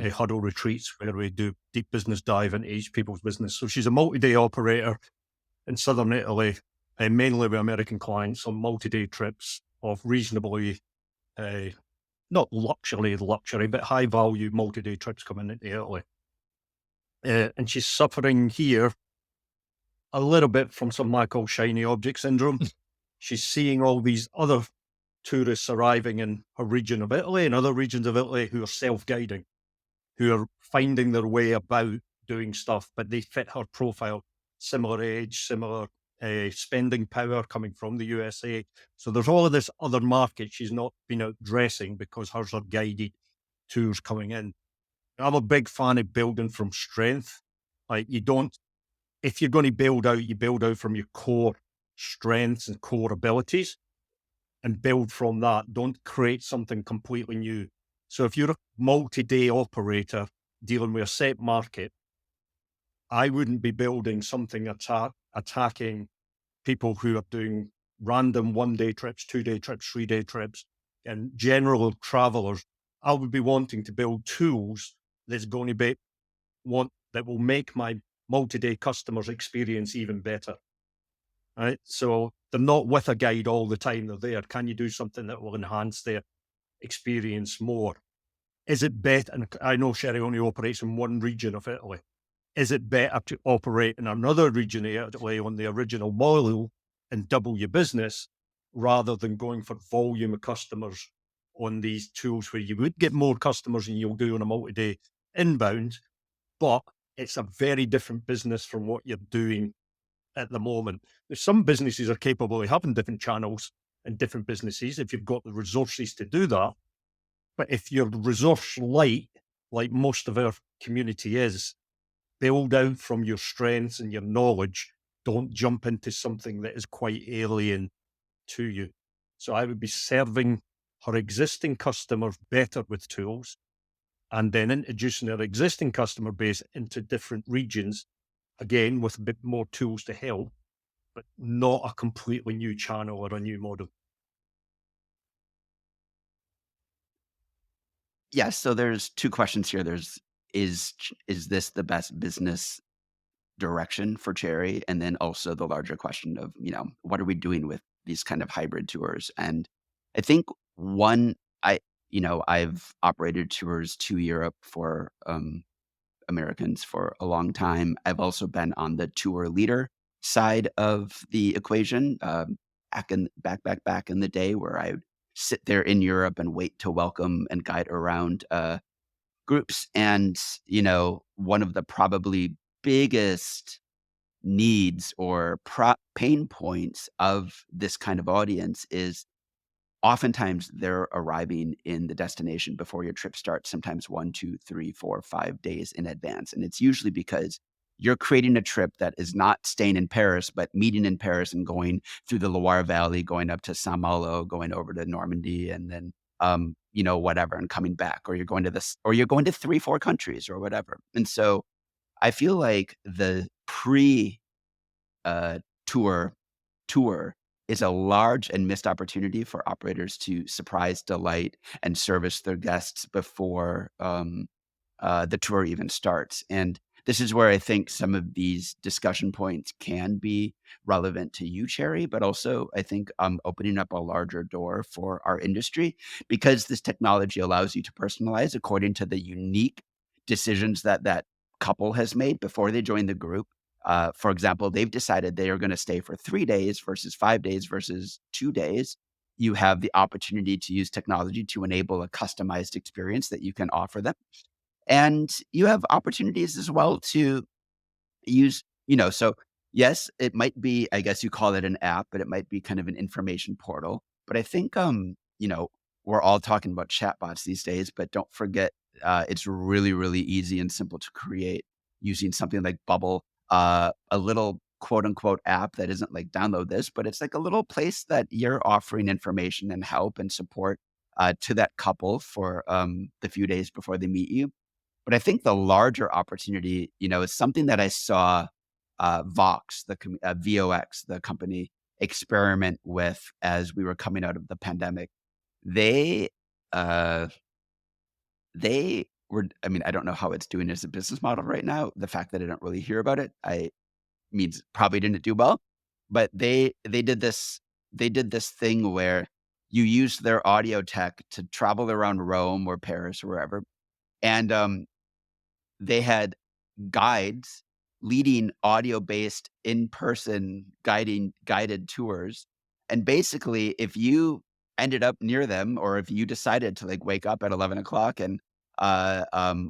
huddle retreats where we do deep business dive into each people's business. So she's a multi-day operator in southern Italy, mainly with American clients on multi-day trips of reasonably, not luxury, but high value multi-day trips coming into Italy. And she's suffering here a little bit from some I call shiny object syndrome. She's seeing all these other tourists arriving in her region of Italy and other regions of Italy who are self-guiding, who are finding their way about doing stuff, but they fit her profile, similar age, similar spending power, coming from the USA. So there's all of this other market she's not been out dressing because hers are guided tours coming in. I'm a big fan of building from strength. Like, if you're going to build out, you build out from your core strengths and core abilities and build from that. Don't create something completely new. So if you're a multi-day operator dealing with a set market, I wouldn't be building something attacking people who are doing random 1-day trips, 2-day trips, 3-day trips, and general travelers. I would be wanting to build tools that's going to that will make my multi-day customers' experience even better. Right? So they're not with a guide all the time. They're there. Can you do something that will enhance their experience more? Is it better? And I know Sherry only operates in one region of Italy. Is it better to operate in another region of Italy on the original model and double your business, rather than going for volume of customers on these tools where you would get more customers than you'll do on a multi-day inbound, but it's a very different business from what you're doing at the moment. Some businesses are capable of having different channels and different businesses if you've got the resources to do that. But if you're resource light, like most of our community is, build out from your strengths and your knowledge. Don't jump into something that is quite alien to you. So I would be serving her existing customers better with tools, and then introducing her existing customer base into different regions, again, with a bit more tools to help, but not a completely new channel or a new model. Yeah, so there's 2 questions here. Is this the best business direction for Cherry? And then also the larger question of, what are we doing with these kind of hybrid tours? And I think one, I've operated tours to Europe for Americans for a long time. I've also been on the tour leader side of the equation, back in the day, where I would sit there in Europe and wait to welcome and guide around groups. And, one of the probably biggest needs or pain points of this kind of audience is oftentimes they're arriving in the destination before your trip starts, sometimes 1, 2, 3, 4, 5 days in advance. And it's usually because you're creating a trip that is not staying in Paris, but meeting in Paris and going through the Loire Valley, going up to Saint Malo, going over to Normandy, and then whatever, and coming back, or you're going to 3, 4 countries or whatever. And so I feel like the tour is a large and missed opportunity for operators to surprise, delight, and service their guests before the tour even starts. And this is where I think some of these discussion points can be relevant to you, Cherry, but also I think opening up a larger door for our industry because this technology allows you to personalize according to the unique decisions that that couple has made before they join the group. For example, they've decided they are going to stay for 3 days versus 5 days versus 2 days. You have the opportunity to use technology to enable a customized experience that you can offer them. And you have opportunities as well to use, so yes, it might be, I guess you call it an app, but it might be kind of an information portal. But I think, we're all talking about chatbots these days, but don't forget, it's really, really easy and simple to create using something like Bubble, a little quote unquote app that isn't like download this, but it's like a little place that you're offering information and help and support to that couple for the few days before they meet you. But I think the larger opportunity, is something that I saw Vox, VOX, the company, experiment with as we were coming out of the pandemic. They uh, they were, I mean, I don't know how it's doing as a business model right now. The fact that I don't really hear about it, I means probably didn't do well. But they did this thing where you used their audio tech to travel around Rome or Paris or wherever, and they had guides leading audio-based in-person guided tours. And basically, if you ended up near them or if you decided to like wake up at 11 o'clock and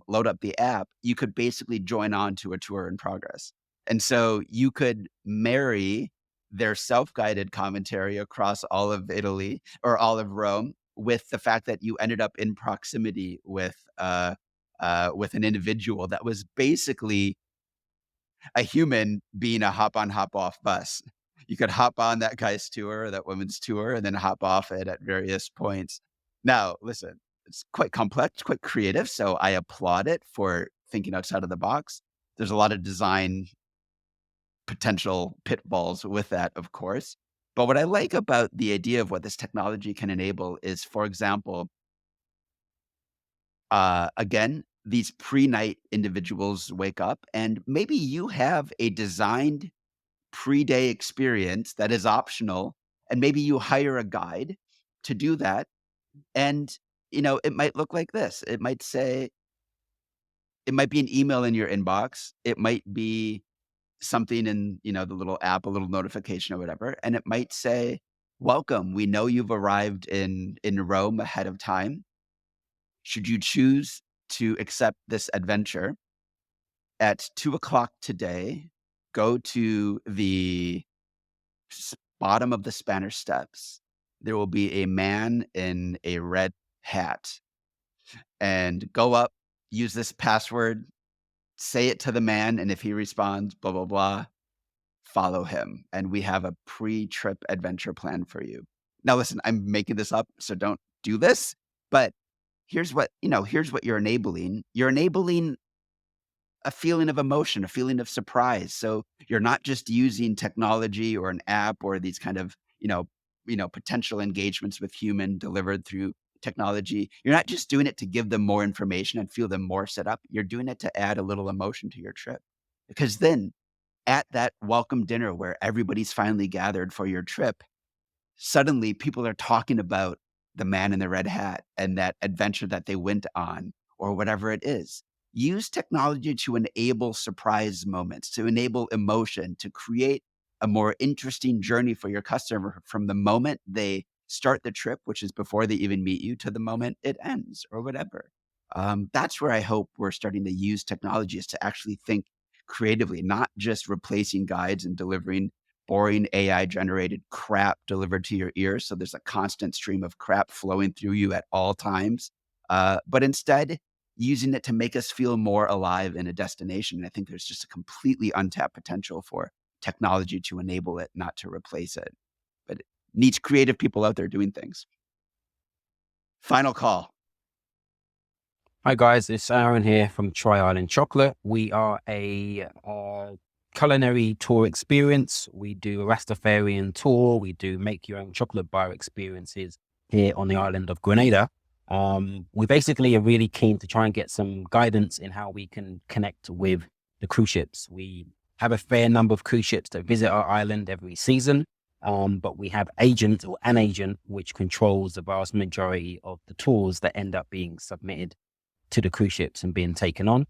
load up the app, you could basically join on to a tour in progress. And so you could marry their self-guided commentary across all of Italy or all of Rome with the fact that you ended up in proximity with an individual that was basically a human being a hop on, hop off bus. You could hop on that guy's tour or that woman's tour and then hop off it at various points. Now, listen, it's quite complex, quite creative. So I applaud it for thinking outside of the box. There's a lot of design potential pitfalls with that, of course. But what I like about the idea of what this technology can enable is, for example, again, these pre-night individuals wake up and maybe you have a designed pre-day experience that is optional and maybe you hire a guide to do that. And, it might look like this. It might be an email in your inbox. It might be something in, the little app, a little notification or whatever. And it might say, welcome. We know you've arrived in Rome ahead of time. Should you choose to accept this adventure at 2 o'clock today, go to the bottom of the Spanish Steps. There will be a man in a red hat and go up, use this password, say it to the man. And if he responds, blah, blah, blah, follow him. And we have a pre-trip adventure plan for you. Now, listen, I'm making this up, so don't do this. But here's what you're enabling. You're enabling a feeling of emotion, a feeling of surprise. So you're not just using technology or an app or these kind of, potential engagements with human delivered through technology. You're not just doing it to give them more information and feel them more set up. You're doing it to add a little emotion to your trip. Because then at that welcome dinner where everybody's finally gathered for your trip, suddenly people are talking about the man in the red hat and that adventure that they went on or whatever it is. Use technology to enable surprise moments, to enable emotion, to create a more interesting journey for your customer from the moment they start the trip, which is before they even meet you, to the moment it ends or whatever. That's where I hope we're starting to use technologies to actually think creatively, not just replacing guides and delivering boring AI generated crap delivered to your ears. So there's a constant stream of crap flowing through you at all times. But instead, using it to make us feel more alive in a destination. And I think there's just a completely untapped potential for technology to enable it, not to replace it. But it needs creative people out there doing things. Final call. Hi guys, it's Aaron here from Tri Island Chocolate. We are a culinary tour experience. We do a Rastafarian tour. We do make your own chocolate bar experiences here on the island of Grenada. We basically are really keen to try and get some guidance in how we can connect with the cruise ships. We have a fair number of cruise ships that visit our island every season, but we have agents or an agent which controls the vast majority of the tours that end up being submitted to the cruise ships and being taken on.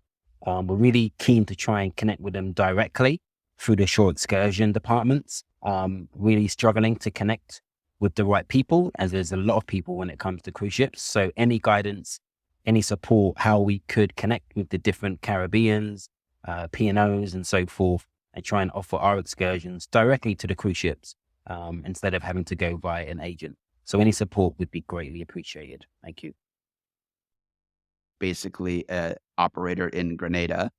We're really keen to try and connect with them directly through the shore excursion departments. Really struggling to connect with the right people, as there's a lot of people when it comes to cruise ships. So any guidance, any support, how we could connect with the different Caribbeans, P&Os and so forth, and try and offer our excursions directly to the cruise ships instead of having to go via an agent. So any support would be greatly appreciated. Thank you. Basically, an operator in Grenada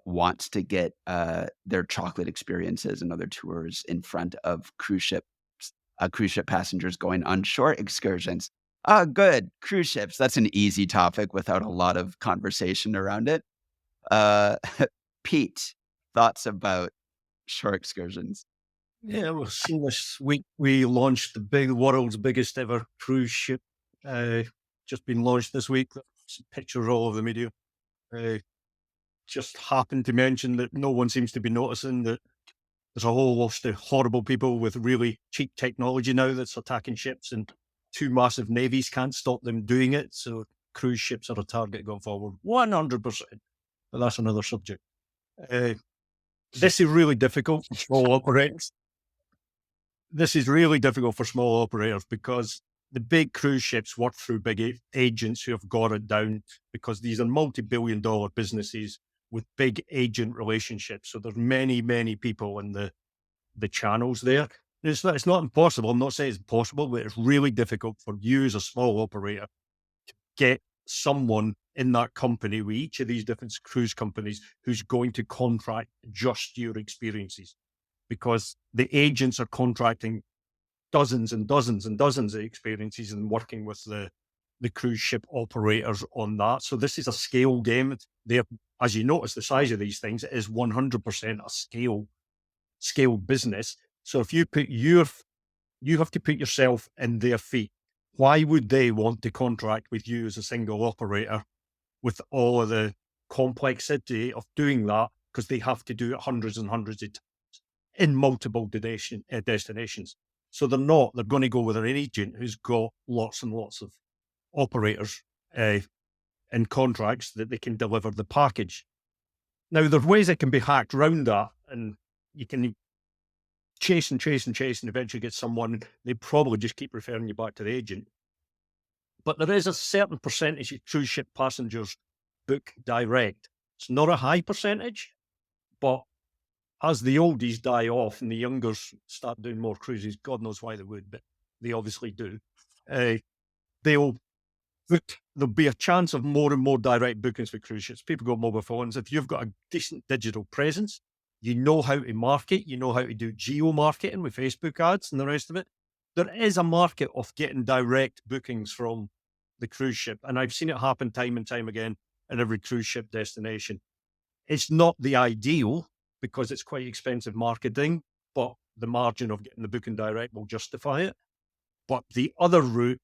wants to get their chocolate experiences and other tours in front of cruise ship passengers going on short excursions. Ah, good. Cruise ships. That's an easy topic without a lot of conversation around it. Uh, Pete, thoughts about shore excursions? Yeah, we've seen this week we launched the world's biggest ever cruise ship. Just been launched this week. Pictures all over the media. Just happened to mention that no one seems to be noticing that there's a whole host of horrible people with really cheap technology now that's attacking ships, and two massive navies can't stop them doing it. So cruise ships are a target going forward, 100%. But that's another subject. This is really difficult for small operators. This is really difficult for small operators because the big cruise ships work through big agents who have got it down, because these are multi-billion-dollar businesses with big agent relationships. So there's many, many people in the channels there. It's not impossible. I'm not saying it's impossible, but it's really difficult for you as a small operator to get someone in that company with each of these different cruise companies who's going to contract just your experiences, because the agents are contracting dozens and dozens and dozens of experiences and working with the cruise ship operators on that. So this is a scale game. As you notice, the size of these things, it is 100% a scale business. So if you have to put yourself in their feet. Why would they want to contract with you as a single operator with all of the complexity of doing that? Because they have to do it hundreds and hundreds of times in multiple destinations. So they're going to go with an agent who's got lots and lots of operators in contracts that they can deliver the package. Now, there's ways that can be hacked around that, and you can chase and eventually get someone. They probably just keep referring you back to the agent. But there is a certain percentage of cruise ship passengers book direct. It's not a high percentage, but as the oldies die off and the youngers start doing more cruises, God knows why they would, but they obviously do. There'll be a chance of more and more direct bookings for cruise ships. People got mobile phones. If you've got a decent digital presence, you know how to market, you know how to do geo marketing with Facebook ads and the rest of it. There is a market of getting direct bookings from the cruise ship. And I've seen it happen time and time again in every cruise ship destination. It's not the ideal because it's quite expensive marketing, but the margin of getting the booking direct will justify it. But the other route,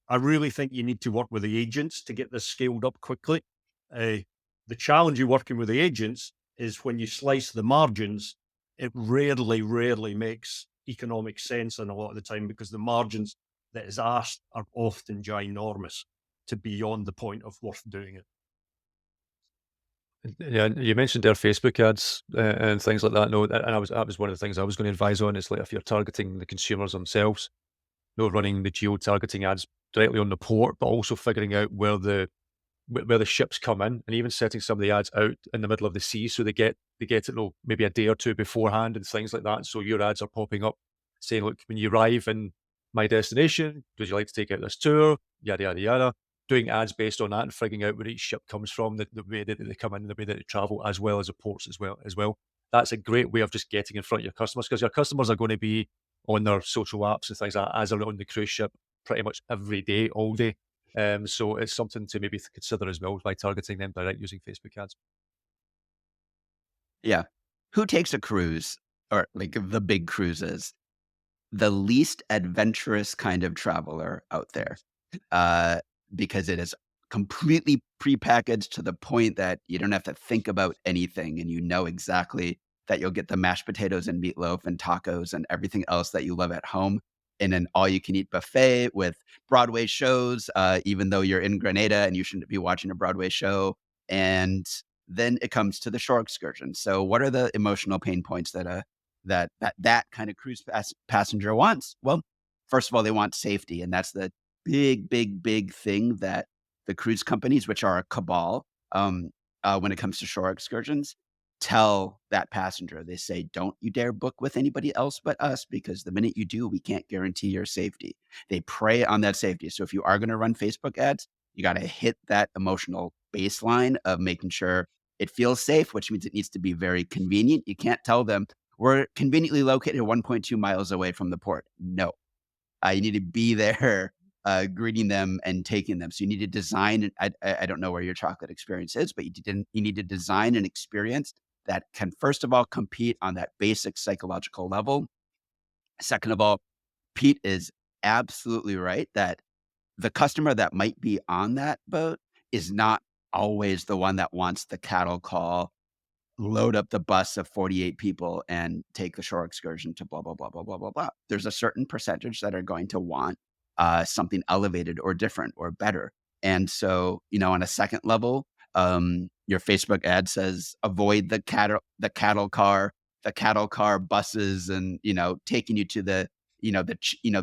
I really think you need to work with the agents to get this scaled up quickly. The challenge of working with the agents is when you slice the margins, it rarely makes economic sense, and a lot of the time, because the margins that is asked are often ginormous to beyond the point of worth doing it. Yeah, you mentioned their Facebook ads and things like that. No, and that was one of the things I was going to advise on. Is like if you're targeting the consumers themselves, running the geo-targeting ads directly on the port, but also figuring out where the ships come in, and even setting some of the ads out in the middle of the sea, so they get it maybe a day or two beforehand and things like that. So your ads are popping up saying, look, when you arrive in my destination, would you like to take out this tour? Yada yada yada. Doing ads based on that and figuring out where each ship comes from, the way that they come in, the way that they travel, as well as the ports as well. That's a great way of just getting in front of your customers, because your customers are going to be on their social apps and things like that as they're on the cruise ship pretty much every day, all day. So it's something to maybe consider as well by targeting them direct using Facebook ads. Yeah. Who takes a cruise, or like the big cruises? The least adventurous kind of traveler out there, because it is completely prepackaged to the point that you don't have to think about anything, and you know exactly that you'll get the mashed potatoes and meatloaf and tacos and everything else that you love at home in an all-you-can-eat buffet with Broadway shows, even though you're in Grenada and you shouldn't be watching a Broadway show. And then it comes to the shore excursion. So what are the emotional pain points that that kind of cruise passenger wants? Well, first of all, they want safety, and that's the big thing that the cruise companies, which are a cabal, when it comes to shore excursions, tell that passenger. They say, "Don't you dare book with anybody else but us, because the minute you do, we can't guarantee your safety." They prey on that safety. So if you are going to run Facebook ads, you got to hit that emotional baseline of making sure it feels safe, which means it needs to be very convenient. You can't tell them we're conveniently located 1.2 miles away from the port. No, you need to be there, greeting them and taking them. So you need to design. I don't know where your chocolate experience is, but you need to design an experience that can, first of all, compete on that basic psychological level. Second of all, Pete is absolutely right that the customer that might be on that boat is not always the one that wants the cattle call, load up the bus of 48 people and take the shore excursion to blah, blah, blah, blah, blah, blah, blah. There's a certain percentage that are going to want something elevated or different or better. And so, on a second level, your Facebook ad says avoid the cattle car buses, and taking you to the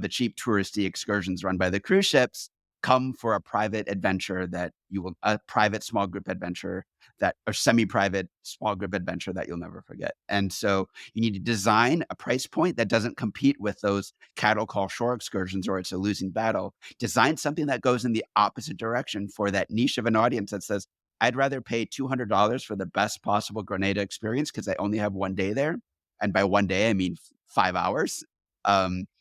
cheap touristy excursions run by the cruise ships. Come for a private adventure a private small group adventure or semi-private small group adventure that you'll never forget. And so you need to design a price point that doesn't compete with those cattle call shore excursions, or it's a losing battle. Design something that goes in the opposite direction for that niche of an audience that says, I'd rather pay $200 for the best possible Grenada experience because I only have one day there. And by one day, I mean 5 hours.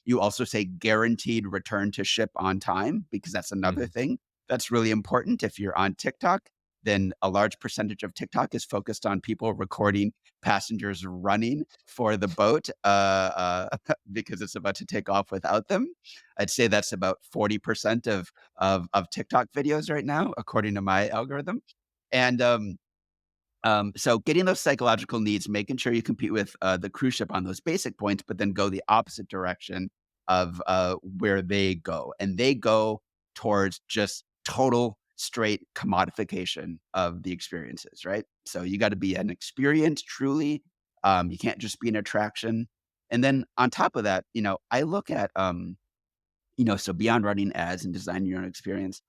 You also say guaranteed return to ship on time, because that's another thing that's really important. If you're on TikTok, then a large percentage of TikTok is focused on people recording passengers running for the boat because it's about to take off without them. I'd say that's about 40% of TikTok videos right now, according to my algorithm. And so getting those psychological needs, making sure you compete with the cruise ship on those basic points, but then go the opposite direction of where they go. And they go towards just total straight commodification of the experiences, right? So you got to be an experience truly. You can't just be an attraction. And then on top of that, I look at, so beyond running ads and designing your own experience,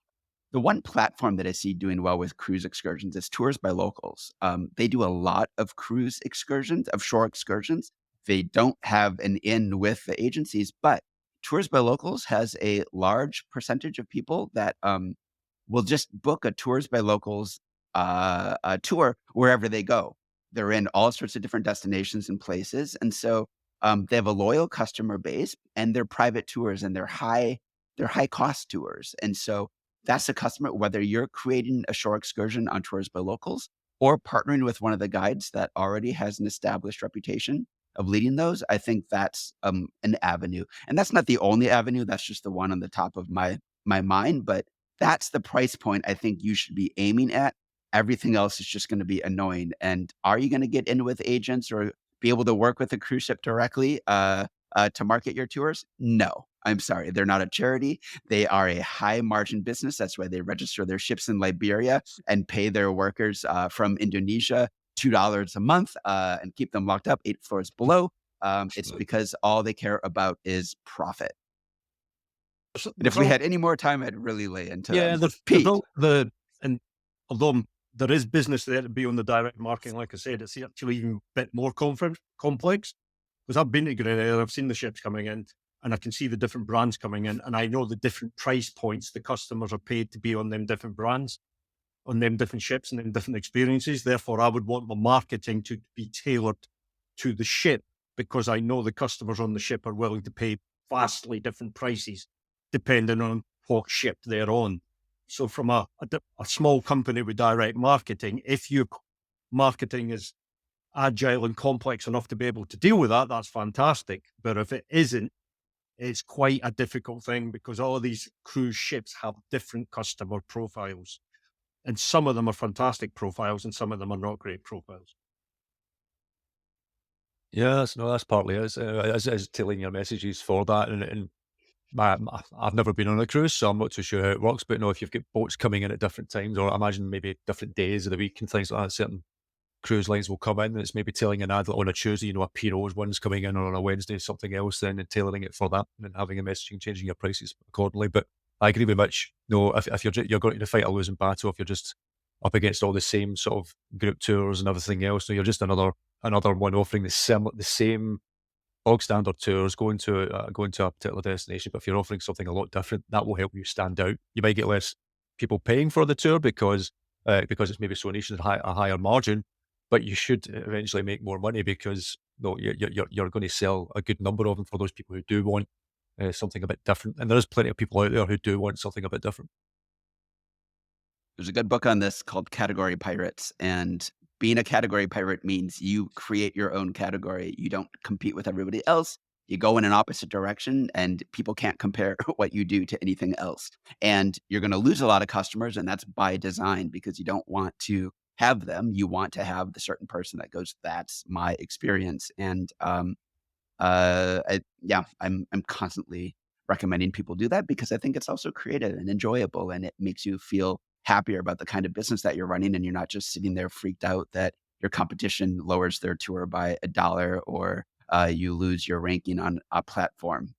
the one platform that I see doing well with cruise excursions is Tours by Locals. They do a lot of cruise excursions, of shore excursions. They don't have an in with the agencies, but Tours by Locals has a large percentage of people that will just book a Tours by Locals a tour wherever they go. They're in all sorts of different destinations and places, and so they have a loyal customer base, and they're private tours, and they're high cost tours, and so that's a customer, whether you're creating a shore excursion on Tours by Locals or partnering with one of the guides that already has an established reputation of leading those. I think that's an avenue. And that's not the only avenue. That's just the one on the top of my mind. But that's the price point I think you should be aiming at. Everything else is just going to be annoying. And are you going to get in with agents or be able to work with a cruise ship directly to market your tours? No, I'm sorry. They're not a charity. They are a high margin business. That's why they register their ships in Liberia and pay their workers from Indonesia $2 a month and keep them locked up 8 floors below. It's because all they care about is profit. And if we had any more time, I'd really lay into that. Pete. And although there is business there to be on the direct marketing, like I said, it's actually even a bit more complex. Because I've been to Grenada, I've seen the ships coming in, and I can see the different brands coming in, and I know the different price points the customers are paid to be on them different brands, on them different ships and them different experiences. Therefore, I would want my marketing to be tailored to the ship, because I know the customers on the ship are willing to pay vastly different prices depending on what ship they're on. So from a small company with direct marketing, if your marketing is agile and complex enough to be able to deal with that, that's fantastic. But if it isn't, it's quite a difficult thing because all of these cruise ships have different customer profiles. And some of them are fantastic profiles and some of them are not great profiles. Yeah, that's partly it. As tailoring your messages for that, and I've never been on a cruise, so I'm not too sure how it works. But no, if you've got boats coming in at different times, or I imagine maybe different days of the week and things like that, certain cruise lines will come in, and it's maybe telling an ad on a Tuesday, a Piro's one's coming in, or on a Wednesday something else, then and tailoring it for that, and then having a messaging, changing your prices accordingly. But I agree with Mitch. No, if you're going to fight a losing battle, if you're just up against all the same sort of group tours and everything else, no, you're just another one offering the same bog standard tours, going to a particular destination. But if you're offering something a lot different, that will help you stand out. You might get less people paying for the tour because it's maybe so niche and a higher margin, but you should eventually make more money because no, you're going to sell a good number of them for those people who do want something a bit different. And there is plenty of people out there who do want something a bit different. There's a good book on this called Category Pirates, and being a category pirate means you create your own category. You don't compete with everybody else. You go in an opposite direction, and people can't compare what you do to anything else. And you're going to lose a lot of customers, and that's by design because you don't want to have them. You want to have the certain person that goes, "That's my experience." And I'm constantly recommending people do that because I think it's also creative and enjoyable, and it makes you feel happier about the kind of business that you're running, and you're not just sitting there freaked out that your competition lowers their tour by $1 or you lose your ranking on a platform.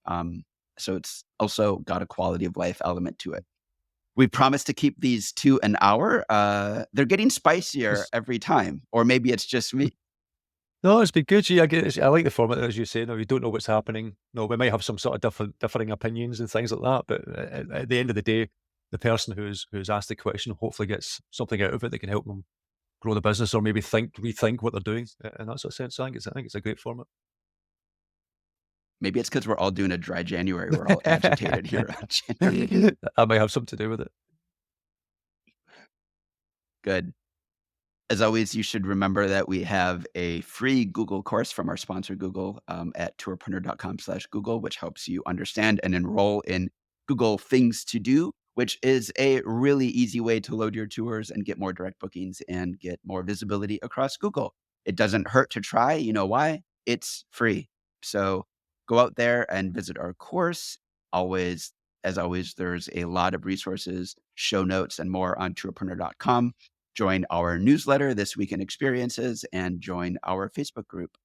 So it's also got a quality of life element to it. We promise to keep these to an hour. They're getting spicier Yes. every time, or maybe it's just me. No, it's been good. Yeah, I like the format, as you say. No, we don't know what's happening. No, we might have some sort of differing opinions and things like that. But at the end of the day, the person who's asked the question hopefully gets something out of it that can help them grow the business or maybe rethink what they're doing in that sort of sense. I think it's a great format. Maybe it's because we're all doing a dry January. We're all agitated here on January. That might have something to do with it. Good. As always, you should remember that we have a free Google course from our sponsor, Google, at tourpreneur.com/Google, which helps you understand and enroll in Google Things to Do, which is a really easy way to load your tours and get more direct bookings and get more visibility across Google. It doesn't hurt to try. You know why? It's free. So go out there and visit our course. Always, as always, there's a lot of resources, show notes, and more on tourpreneur.com. Join our newsletter, This Week in Experiences, and join our Facebook group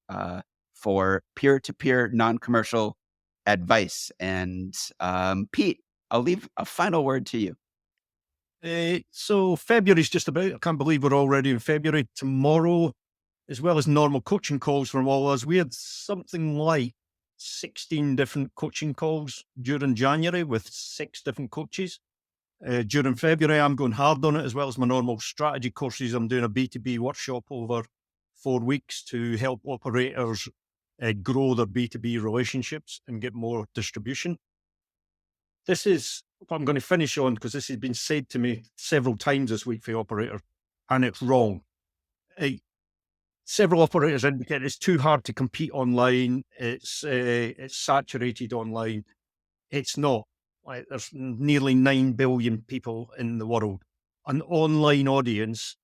for peer-to-peer non-commercial advice. And Pete, I'll leave a final word to you. So February's just about. I can't believe we're already in February. Tomorrow, as well as normal coaching calls from all of us, we had something like 16 different coaching calls during January with 6 different coaches. During February, I'm going hard on it, as well as my normal strategy courses. I'm doing a B2B workshop over 4 weeks to help operators grow their B2B relationships and get more distribution. This is what I'm going to finish on because this has been said to me several times this week for the operator, and it's wrong. Several operators indicate it's too hard to compete online. It's saturated online. It's not. Like, there's nearly 9 billion people in the world. An online audience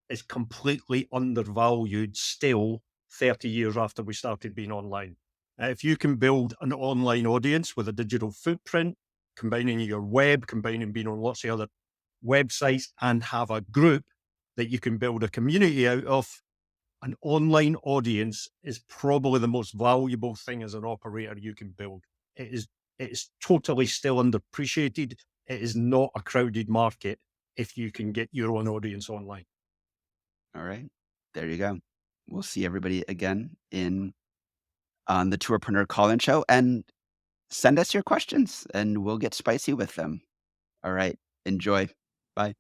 is completely undervalued still 30 years after we started being online. If you can build an online audience with a digital footprint, combining your web, combining being on lots of other websites, and have a group that you can build a community out of, an online audience is probably the most valuable thing as an operator you can build. It's totally still underappreciated. It is not a crowded market if you can get your own audience online. All right. There you go. We'll see everybody again on the Tourpreneur call-in show, and send us your questions and we'll get spicy with them. All right. Enjoy. Bye.